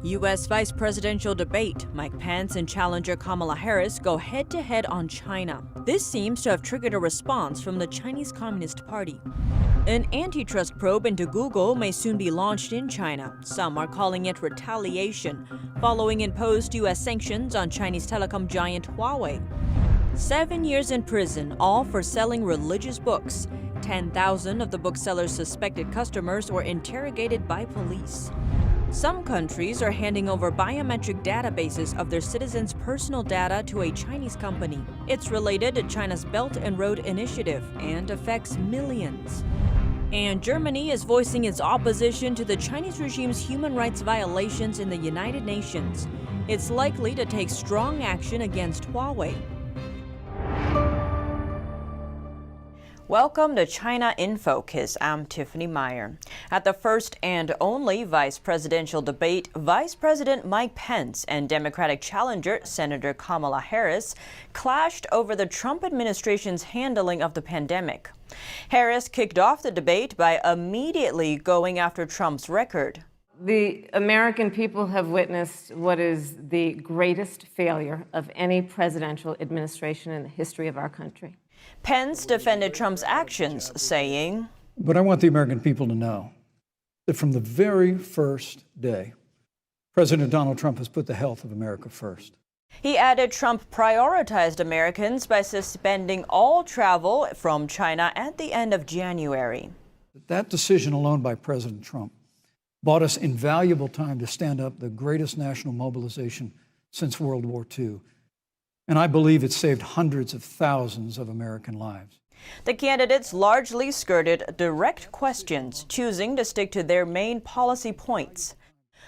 U.S. vice presidential debate. Mike Pence and challenger Kamala Harris go head-to-head on China. This seems to have triggered a response from the Chinese Communist Party. An antitrust probe into Google may soon be launched in China. Some are calling it retaliation, following imposed U.S. sanctions on Chinese telecom giant Huawei. 7 years in prison, all for selling religious books. 10,000 of the bookseller's suspected customers were interrogated by police. Some countries are handing over biometric databases of their citizens' personal data to a Chinese company. It's related to China's Belt and Road Initiative and affects millions. And Germany is voicing its opposition to the Chinese regime's human rights violations in the United Nations. It's likely to take strong action against Huawei. Welcome to China in Focus. I'm Tiffany Meyer. At the first and only vice presidential debate, Vice President Mike Pence and Democratic challenger Senator Kamala Harris clashed over the Trump administration's handling of the pandemic. Harris kicked off the debate by immediately going after Trump's record. The American people have witnessed what is the greatest failure of any presidential administration in the history of our country. Pence defended Trump's actions, saying, "But I want the American people to know that from the very first day, President Donald Trump has put the health of America first." He added Trump prioritized Americans by suspending all travel from China at the end of January. That decision alone by President Trump bought us invaluable time to stand up the greatest national mobilization since World War II. And I believe it saved hundreds of thousands of American lives. The candidates largely skirted direct questions, choosing to stick to their main policy points.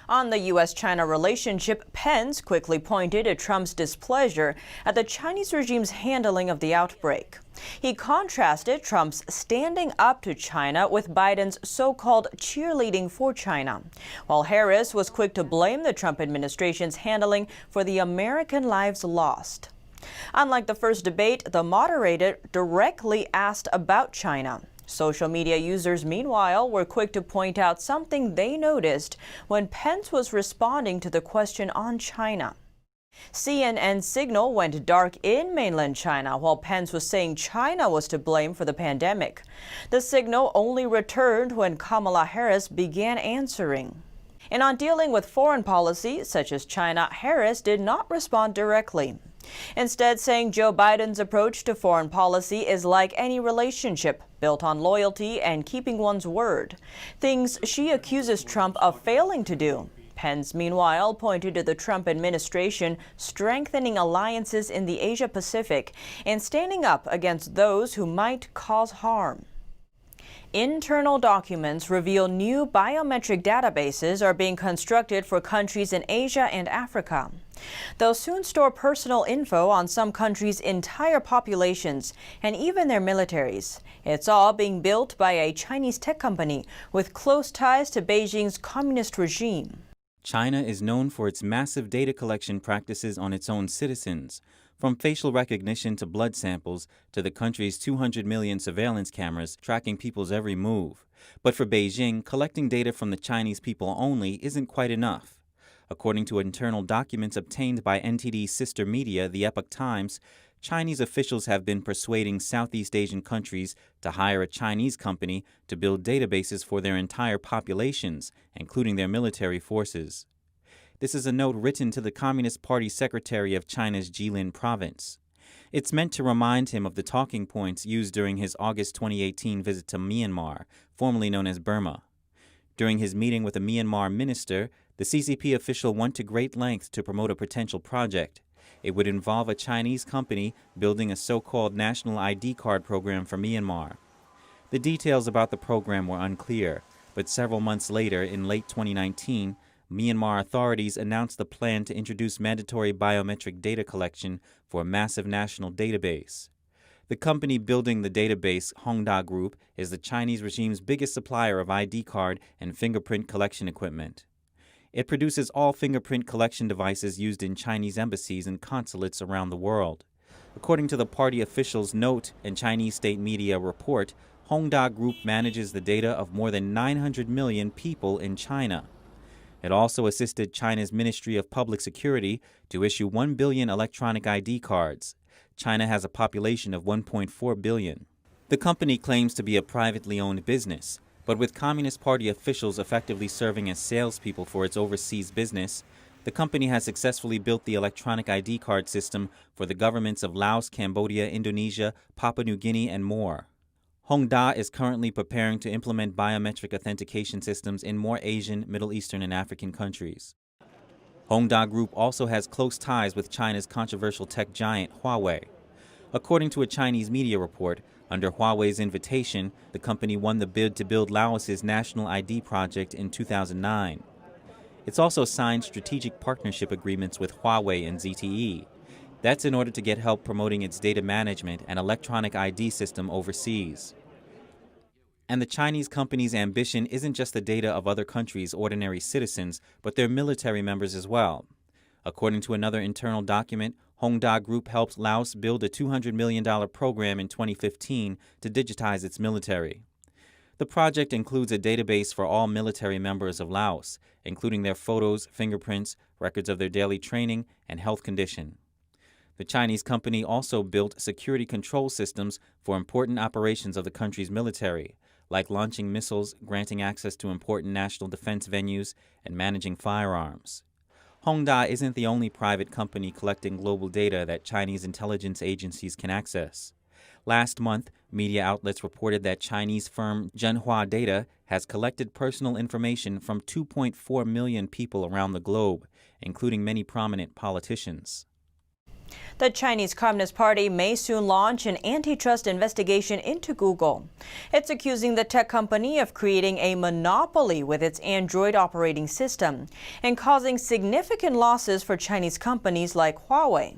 On the U.S.-China relationship, Pence quickly pointed to Trump's displeasure at the Chinese regime's handling of the outbreak. He contrasted Trump's standing up to China with Biden's so-called cheerleading for China, while Harris was quick to blame the Trump administration's handling for the American lives lost. Unlike the first debate, the moderator directly asked about China. Social media users, meanwhile, were quick to point out something they noticed when Pence was responding to the question on China. CNN's signal went dark in mainland China while Pence was saying China was to blame for the pandemic. The signal only returned when Kamala Harris began answering. And on dealing with foreign policy, such as China, Harris did not respond directly. Instead, saying Joe Biden's approach to foreign policy is like any relationship, built on loyalty and keeping one's word, things she accuses Trump of failing to do. Pence, meanwhile, pointed to the Trump administration strengthening alliances in the Asia-Pacific and standing up against those who might cause harm. Internal documents reveal new biometric databases are being constructed for countries in Asia and Africa. They'll soon store personal info on some countries' entire populations and even their militaries. It's all being built by a Chinese tech company with close ties to Beijing's communist regime. China is known for its massive data collection practices on its own citizens, from facial recognition to blood samples to the country's 200 million surveillance cameras tracking people's every move. But for Beijing, collecting data from the Chinese people only isn't quite enough. According to internal documents obtained by NTD's sister media, the Epoch Times, Chinese officials have been persuading Southeast Asian countries to hire a Chinese company to build databases for their entire populations, including their military forces. This is a note written to the Communist Party Secretary of China's Jilin province. It's meant to remind him of the talking points used during his August 2018 visit to Myanmar, formerly known as Burma. During his meeting with a Myanmar minister, the CCP official went to great lengths to promote a potential project. It would involve a Chinese company building a so-called national ID card program for Myanmar. The details about the program were unclear, but several months later, in late 2019, Myanmar authorities announced the plan to introduce mandatory biometric data collection for a massive national database. The company building the database, Hongda Group, is the Chinese regime's biggest supplier of ID card and fingerprint collection equipment. It produces all fingerprint collection devices used in Chinese embassies and consulates around the world. According to the party officials' note and Chinese state media report, Hongda Group manages the data of more than 900 million people in China. It also assisted China's Ministry of Public Security to issue 1 billion electronic ID cards. China has a population of 1.4 billion. The company claims to be a privately owned business, but with Communist Party officials effectively serving as salespeople for its overseas business, the company has successfully built the electronic ID card system for the governments of Laos, Cambodia, Indonesia, Papua New Guinea, and more. Hongda is currently preparing to implement biometric authentication systems in more Asian, Middle Eastern, and African countries. Hongda Group also has close ties with China's controversial tech giant Huawei. According to a Chinese media report, under Huawei's invitation, the company won the bid to build Laos's national ID project in 2009. It's also signed strategic partnership agreements with Huawei and ZTE. That's in order to get help promoting its data management and electronic ID system overseas. And the Chinese company's ambition isn't just the data of other countries' ordinary citizens, but their military members as well. According to another internal document, Hongda Group helped Laos build a $200 million program in 2015 to digitize its military. The project includes a database for all military members of Laos, including their photos, fingerprints, records of their daily training, and health condition. The Chinese company also built security control systems for important operations of the country's military, like launching missiles, granting access to important national defense venues, and managing firearms. Hongda isn't the only private company collecting global data that Chinese intelligence agencies can access. Last month, media outlets reported that Chinese firm Zhenhua Data has collected personal information from 2.4 million people around the globe, including many prominent politicians. The Chinese Communist Party may soon launch an antitrust investigation into Google. It's accusing the tech company of creating a monopoly with its Android operating system and causing significant losses for Chinese companies like Huawei.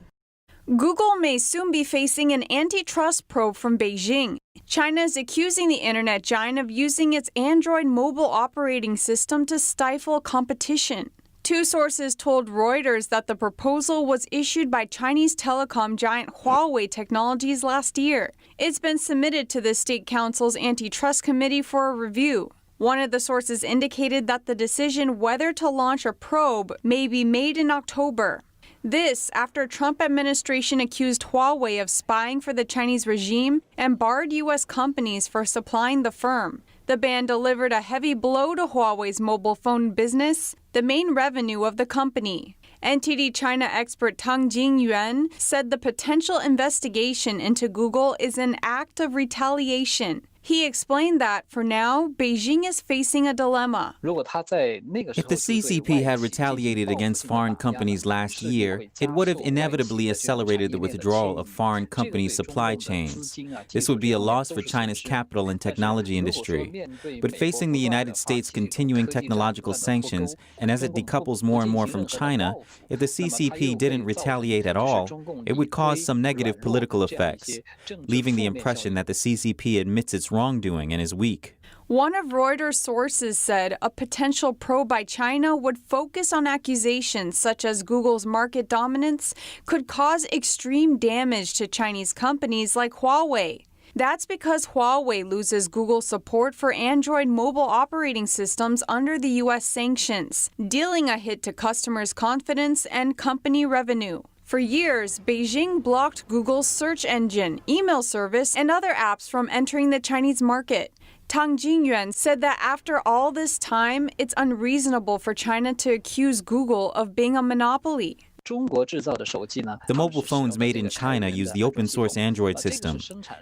Google may soon be facing an antitrust probe from Beijing. China is accusing the internet giant of using its Android mobile operating system to stifle competition. Two sources told Reuters that the proposal was issued by Chinese telecom giant Huawei Technologies last year. It's been submitted to the State Council's Antitrust Committee for a review. One of the sources indicated that the decision whether to launch a probe may be made in October. This after Trump administration accused Huawei of spying for the Chinese regime and barred U.S. companies for supplying the firm. The ban delivered a heavy blow to Huawei's mobile phone business, the main revenue of the company. NTD China expert Tang Jingyuan said the potential investigation into Google is an act of retaliation. He explained that, for now, Beijing is facing a dilemma. If the CCP had retaliated against foreign companies last year, it would have inevitably accelerated the withdrawal of foreign companies' supply chains. This would be a loss for China's capital and technology industry. But facing the United States' continuing technological sanctions, and as it decouples more and more from China, if the CCP didn't retaliate at all, it would cause some negative political effects, leaving the impression that the CCP admits its wrongdoing and is weak. One of Reuters' sources said a potential probe by China would focus on accusations such as Google's market dominance could cause extreme damage to Chinese companies like Huawei. That's because Huawei loses Google support for Android mobile operating systems under the U.S. sanctions, dealing a hit to customers' confidence and company revenue. For years, Beijing blocked Google's search engine, email service, and other apps from entering the Chinese market. Tang Jingyuan said that after all this time, it's unreasonable for China to accuse Google of being a monopoly. The mobile phones made in China use the open-source Android system.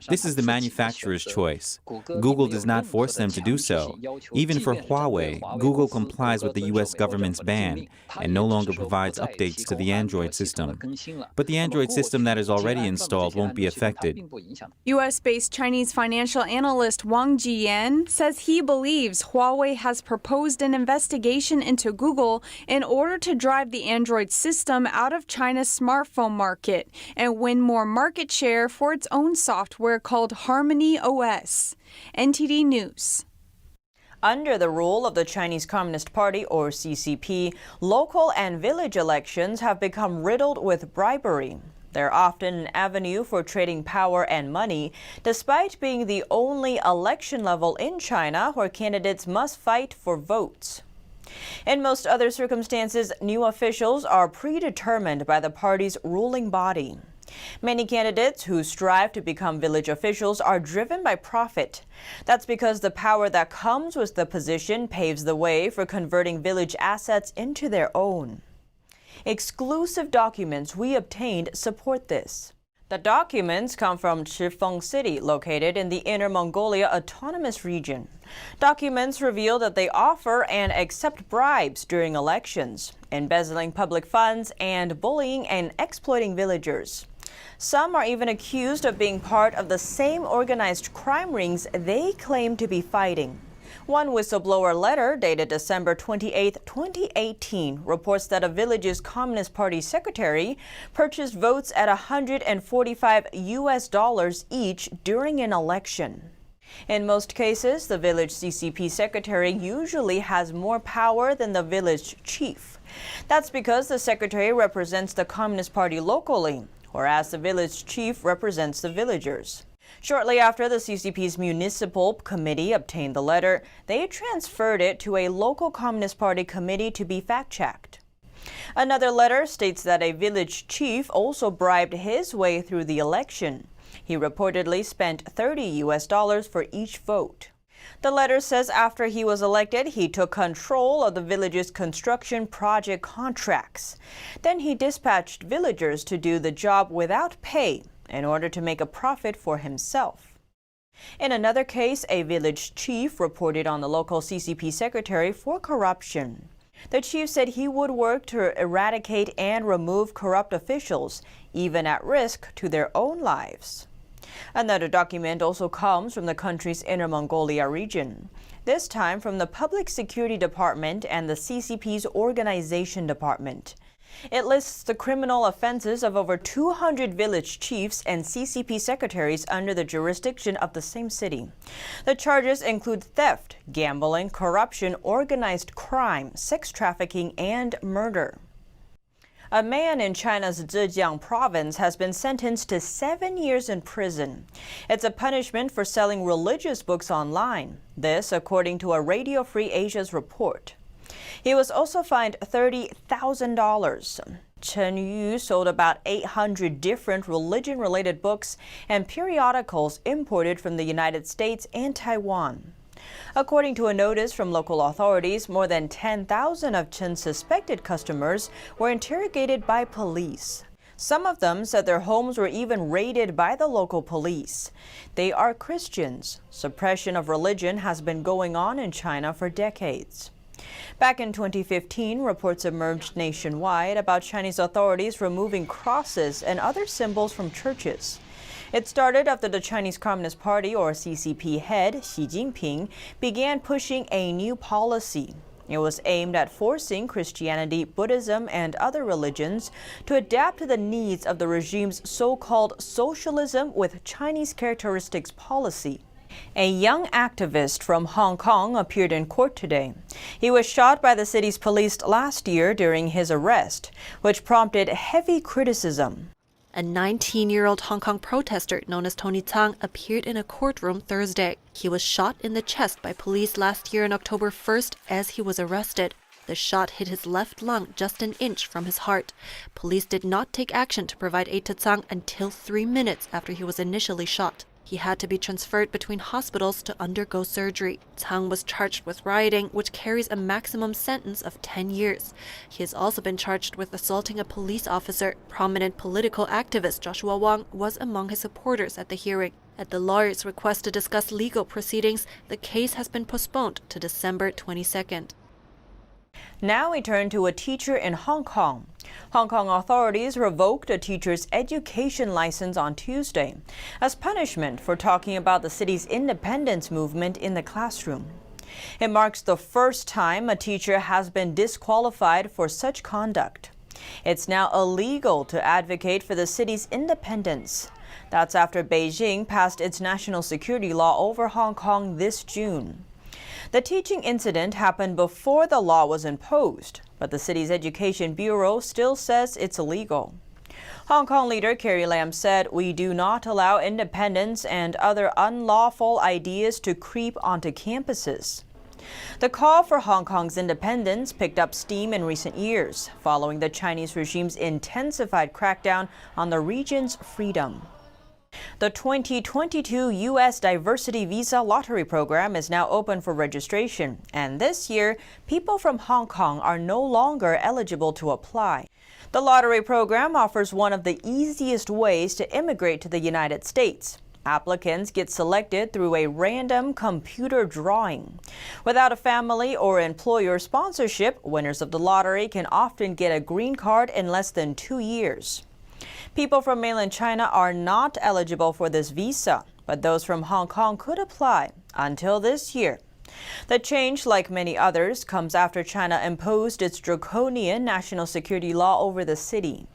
This is the manufacturer's choice. Google does not force them to do so. Even for Huawei, Google complies with the U.S. government's ban and no longer provides updates to the Android system. But the Android system that is already installed won't be affected. U.S.-based Chinese financial analyst Wang Jiyan says he believes Huawei has proposed an investigation into Google in order to drive the Android system out of China's smartphone market and win more market share for its own software called Harmony OS. NTD News. Under the rule of the Chinese Communist Party, or CCP, local and village elections have become riddled with bribery. They're often an avenue for trading power and money, despite being the only election level in China where candidates must fight for votes. In most other circumstances, new officials are predetermined by the party's ruling body. Many candidates who strive to become village officials are driven by profit. That's because the power that comes with the position paves the way for converting village assets into their own. Exclusive documents we obtained support this. The documents come from Chifeng City, located in the Inner Mongolia Autonomous Region. Documents reveal that they offer and accept bribes during elections, embezzling public funds, and bullying and exploiting villagers. Some are even accused of being part of the same organized crime rings they claim to be fighting. One whistleblower letter dated December 28, 2018 reports that a village's Communist Party secretary purchased votes at $145 each during an election. In most cases, the village CCP secretary usually has more power than the village chief. That's because the secretary represents the Communist Party locally, whereas the village chief represents the villagers. Shortly after the CCP's municipal committee obtained the letter, they transferred it to a local Communist Party committee to be fact-checked. Another letter states that a village chief also bribed his way through the election. He reportedly spent $30 for each vote. The letter says after he was elected, he took control of the village's construction project contracts. Then he dispatched villagers to do the job without pay in order to make a profit for himself. In another case, a village chief reported on the local CCP secretary for corruption. The chief said he would work to eradicate and remove corrupt officials, even at risk to their own lives. Another document also comes from the country's Inner Mongolia region, this time from the Public Security Department and the CCP's Organization Department. It lists the criminal offenses of over 200 village chiefs and CCP secretaries under the jurisdiction of the same city. The charges include theft, gambling, corruption, organized crime, sex trafficking, and murder. A man in China's Zhejiang province has been sentenced to 7 years in prison. It's a punishment for selling religious books online. This, according to a Radio Free Asia's report. He was also fined $30,000. Chen Yu sold about 800 different religion-related books and periodicals imported from the United States and Taiwan. According to a notice from local authorities, more than 10,000 of Chen's suspected customers were interrogated by police. Some of them said their homes were even raided by the local police. They are Christians. Suppression of religion has been going on in China for decades. Back in 2015, reports emerged nationwide about Chinese authorities removing crosses and other symbols from churches. It started after the Chinese Communist Party, or CCP head Xi Jinping, began pushing a new policy. It was aimed at forcing Christianity, Buddhism, and other religions to adapt to the needs of the regime's so-called socialism with Chinese characteristics policy. A young activist from Hong Kong appeared in court today. He was shot by the city's police last year during his arrest, which prompted heavy criticism. A 19-year-old Hong Kong protester known as Tony Tsang appeared in a courtroom Thursday. He was shot in the chest by police last year on October 1st as he was arrested. The shot hit his left lung just an inch from his heart. Police did not take action to provide aid to Tsang until 3 minutes after he was initially shot. He had to be transferred between hospitals to undergo surgery. Tsang was charged with rioting, which carries a maximum sentence of 10 years. He has also been charged with assaulting a police officer. Prominent political activist Joshua Wong was among his supporters at the hearing. At the lawyer's request to discuss legal proceedings, the case has been postponed to December 22nd. Now we turn to a teacher in Hong Kong. Hong Kong authorities revoked a teacher's education license on Tuesday as punishment for talking about the city's independence movement in the classroom. It marks the first time a teacher has been disqualified for such conduct. It's now illegal to advocate for the city's independence. That's after Beijing passed its national security law over Hong Kong this June. The teaching incident happened before the law was imposed, but the city's Education Bureau still says it's illegal. Hong Kong leader Carrie Lam said, "We do not allow independence and other unlawful ideas to creep onto campuses." The call for Hong Kong's independence picked up steam in recent years, following the Chinese regime's intensified crackdown on the region's freedom. The 2022 U.S. Diversity Visa Lottery Program is now open for registration, and this year, people from Hong Kong are no longer eligible to apply. The lottery program offers one of the easiest ways to immigrate to the United States. Applicants get selected through a random computer drawing. Without a family or employer sponsorship, winners of the lottery can often get a green card in less than 2 years. People from mainland China are not eligible for this visa, but those from Hong Kong could apply until this year. The change, like many others, comes after China imposed its draconian national security law over the city.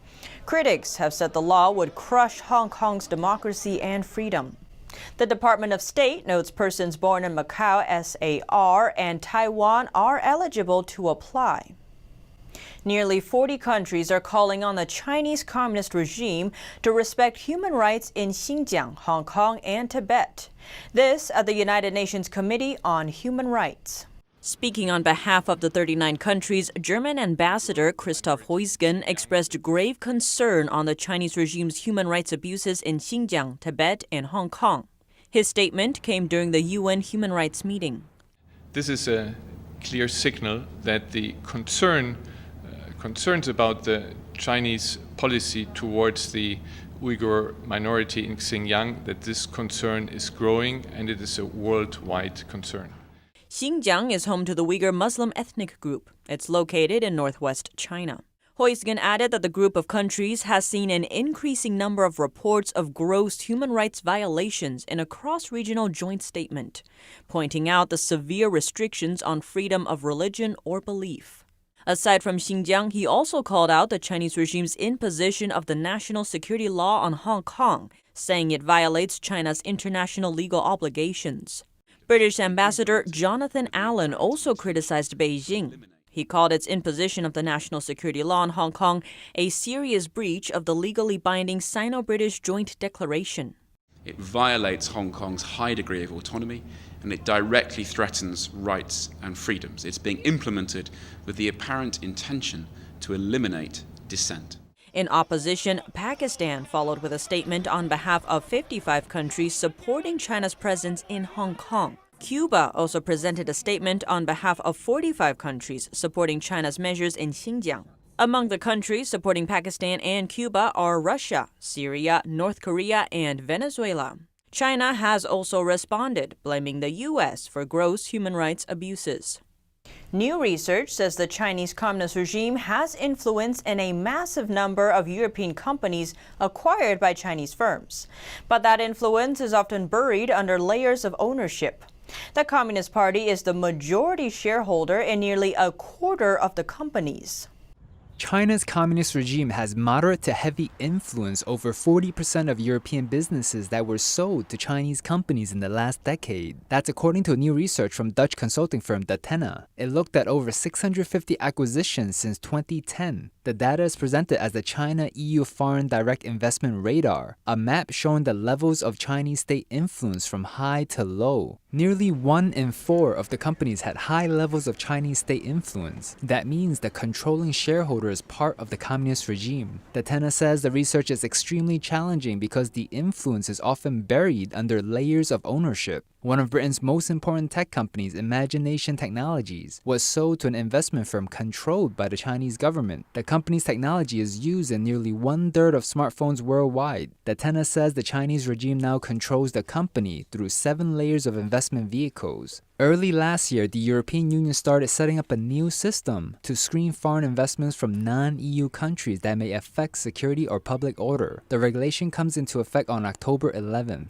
Critics have said the law would crush Hong Kong's democracy and freedom. The Department of State notes persons born in Macau, SAR, and Taiwan are eligible to apply. Nearly 40 countries are calling on the Chinese Communist regime to respect human rights in Xinjiang, Hong Kong, and Tibet. This at the United Nations Committee on Human Rights. Speaking on behalf of the 39 countries, German Ambassador Christoph Heusgen expressed grave concern on the Chinese regime's human rights abuses in Xinjiang, Tibet, and Hong Kong. His statement came during the UN human rights meeting. This is a clear signal that the concerns about the Chinese policy towards the Uyghur minority in Xinjiang, that this concern is growing and it is a worldwide concern. Xinjiang is home to the Uyghur Muslim ethnic group. It's located in northwest China. Heusgen added that the group of countries has seen an increasing number of reports of gross human rights violations in a cross-regional joint statement, pointing out the severe restrictions on freedom of religion or belief. Aside from Xinjiang, he also called out the Chinese regime's imposition of the national security law on Hong Kong, saying it violates China's international legal obligations. British Ambassador Jonathan Allen also criticized Beijing. He called its imposition of the national security law on Hong Kong a serious breach of the legally binding Sino-British Joint Declaration. It violates Hong Kong's high degree of autonomy, and it directly threatens rights and freedoms. It's being implemented with the apparent intention to eliminate dissent. In opposition, Pakistan followed with a statement on behalf of 55 countries supporting China's presence in Hong Kong. Cuba also presented a statement on behalf of 45 countries supporting China's measures in Xinjiang. Among the countries supporting Pakistan and Cuba are Russia, Syria, North Korea, and Venezuela. China has also responded, blaming the U.S. for gross human rights abuses. New research says the Chinese Communist regime has influence in a massive number of European companies acquired by Chinese firms. But that influence is often buried under layers of ownership. The Communist Party is the majority shareholder in nearly a quarter of the companies. China's communist regime has moderate to heavy influence over 40% of European businesses that were sold to Chinese companies in the last decade. That's according to new research from Dutch consulting firm Datena. It looked at over 650 acquisitions since 2010. The data is presented as the China-EU Foreign Direct Investment Radar, a map showing the levels of Chinese state influence from high to low. Nearly 1 in 4 of the companies had high levels of Chinese state influence. That means the controlling shareholder is part of the communist regime. Datena says the research is extremely challenging because the influence is often buried under layers of ownership. One of Britain's most important tech companies, Imagination Technologies, was sold to an investment firm controlled by the Chinese government. The company's technology is used in nearly 1/3 of smartphones worldwide. Datena says the Chinese regime now controls the company through 7 layers of investment vehicles. Early last year, the European Union started setting up a new system to screen foreign investments from non-EU countries that may affect security or public order. The regulation comes into effect on October 11th.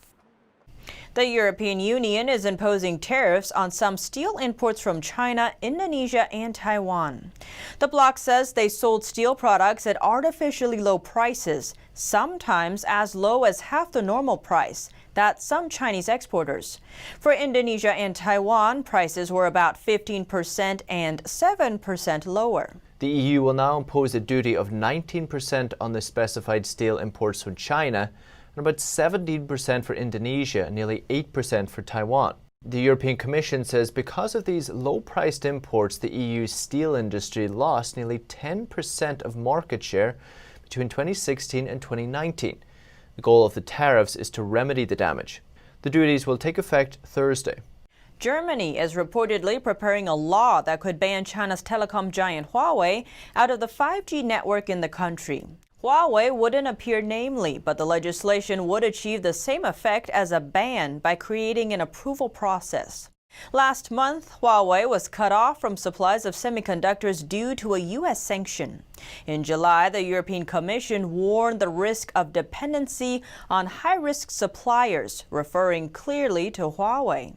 The European Union is imposing tariffs on some steel imports from China, Indonesia, and Taiwan. The bloc says they sold steel products at artificially low prices, sometimes as low as half the normal price that some Chinese exporters. For Indonesia and Taiwan, prices were about 15% and 7% lower. The EU will now impose a duty of 19% on the specified steel imports from China, and about 17% for Indonesia and nearly 8% for Taiwan. The European Commission says because of these low-priced imports, the EU's steel industry lost nearly 10% of market share between 2016 and 2019. The goal of the tariffs is to remedy the damage. The duties will take effect Thursday. Germany is reportedly preparing a law that could ban China's telecom giant Huawei out of the 5G network in the country. Huawei wouldn't appear namely, but the legislation would achieve the same effect as a ban by creating an approval process. Last month, Huawei was cut off from supplies of semiconductors due to a U.S. sanction. In July, the European Commission warned the risk of dependency on high-risk suppliers, referring clearly to Huawei.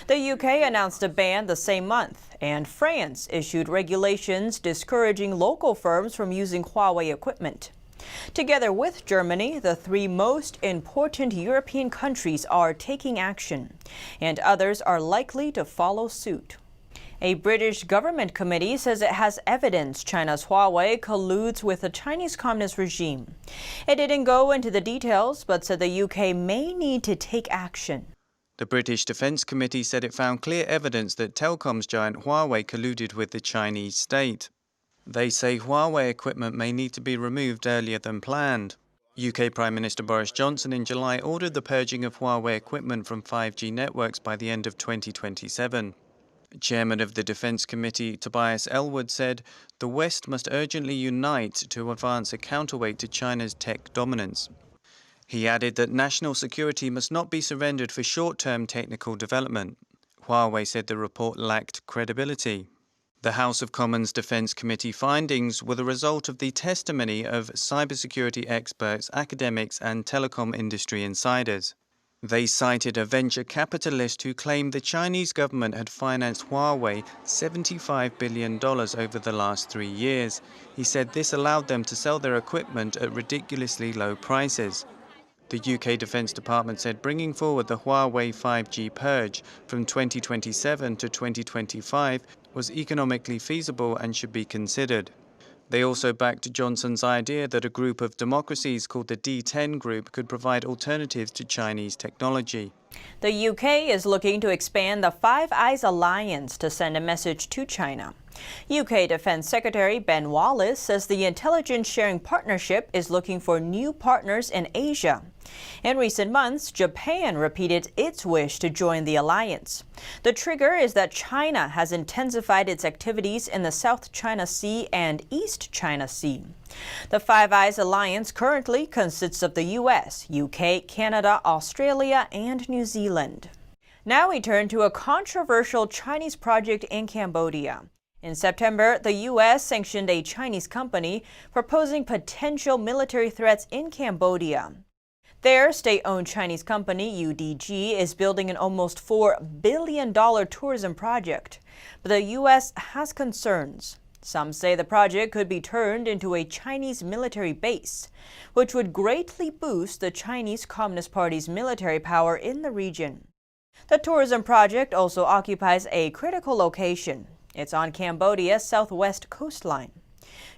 The UK announced a ban the same month, and France issued regulations discouraging local firms from using Huawei equipment. Together with Germany, the three most important European countries are taking action, and others are likely to follow suit. A British government committee says it has evidence China's Huawei colludes with the Chinese Communist regime. It didn't go into the details, but said the UK may need to take action. The British Defence Committee said it found clear evidence that telecoms giant Huawei colluded with the Chinese state. They say Huawei equipment may need to be removed earlier than planned. UK Prime Minister Boris Johnson in July ordered the purging of Huawei equipment from 5G networks by the end of 2027. Chairman of the Defence Committee, Tobias Ellwood, said the West must urgently unite to advance a counterweight to China's tech dominance. He added that national security must not be surrendered for short-term technical development. Huawei said the report lacked credibility. The House of Commons Defence Committee findings were the result of the testimony of cybersecurity experts, academics and telecom industry insiders. They cited a venture capitalist who claimed the Chinese government had financed Huawei $75 billion over the last 3 years. He said this allowed them to sell their equipment at ridiculously low prices. The UK Defence Department said bringing forward the Huawei 5G purge from 2027 to 2025 was economically feasible and should be considered. They also backed Johnson's idea that a group of democracies called the D10 Group could provide alternatives to Chinese technology. The UK is looking to expand the Five Eyes Alliance to send a message to China. UK Defence Secretary Ben Wallace says the intelligence sharing partnership is looking for new partners in Asia. In recent months, Japan repeated its wish to join the alliance. The trigger is that China has intensified its activities in the South China Sea and East China Sea. The Five Eyes Alliance currently consists of the US, UK, Canada, Australia, and New Zealand. Now we turn to a controversial Chinese project in Cambodia. In September, the U.S. sanctioned a Chinese company proposing potential military threats in Cambodia. Their state-owned Chinese company, UDG, is building an almost $4 billion tourism project. But the U.S. has concerns. Some say the project could be turned into a Chinese military base, which would greatly boost the Chinese Communist Party's military power in the region. The tourism project also occupies a critical location. It's on Cambodia's southwest coastline.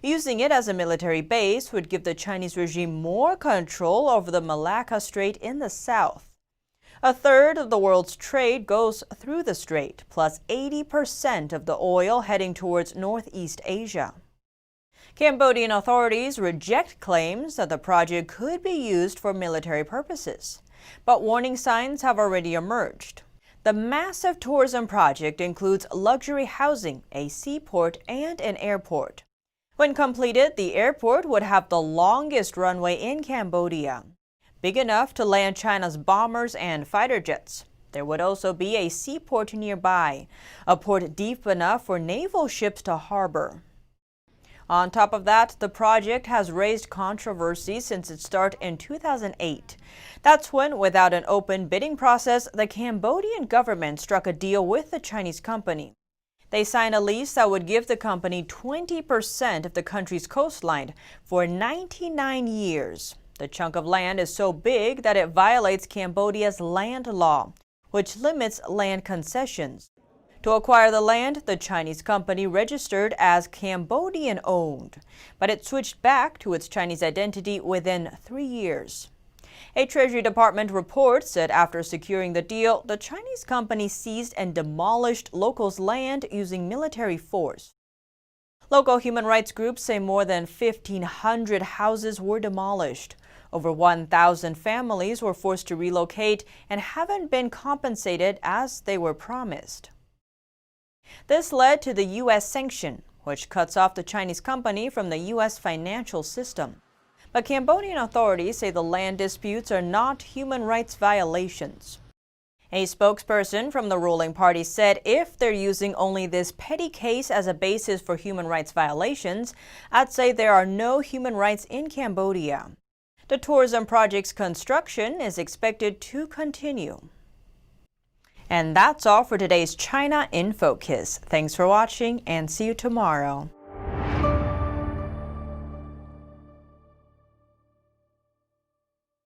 Using it as a military base would give the Chinese regime more control over the Malacca Strait in the south. A third of the world's trade goes through the strait, plus 80% of the oil heading towards Northeast Asia. Cambodian authorities reject claims that the project could be used for military purposes, but warning signs have already emerged. The massive tourism project includes luxury housing, a seaport, and an airport. When completed, the airport would have the longest runway in Cambodia, big enough to land China's bombers and fighter jets. There would also be a seaport nearby, a port deep enough for naval ships to harbor. On top of that, the project has raised controversy since its start in 2008. That's when, without an open bidding process, the Cambodian government struck a deal with the Chinese company. They signed a lease that would give the company 20% of the country's coastline for 99 years. The chunk of land is so big that it violates Cambodia's land law, which limits land concessions. To acquire the land, the Chinese company registered as Cambodian-owned, but it switched back to its Chinese identity within 3 years. A Treasury Department report said after securing the deal, the Chinese company seized and demolished locals' land using military force. Local human rights groups say more than 1,500 houses were demolished. Over 1,000 families were forced to relocate and haven't been compensated as they were promised. This led to the U.S. sanction, which cuts off the Chinese company from the U.S. financial system. But Cambodian authorities say the land disputes are not human rights violations. A spokesperson from the ruling party said if they're using only this petty case as a basis for human rights violations, I'd say there are no human rights in Cambodia. The tourism project's construction is expected to continue. And that's all for today's China in Focus. Thanks for watching and see you tomorrow.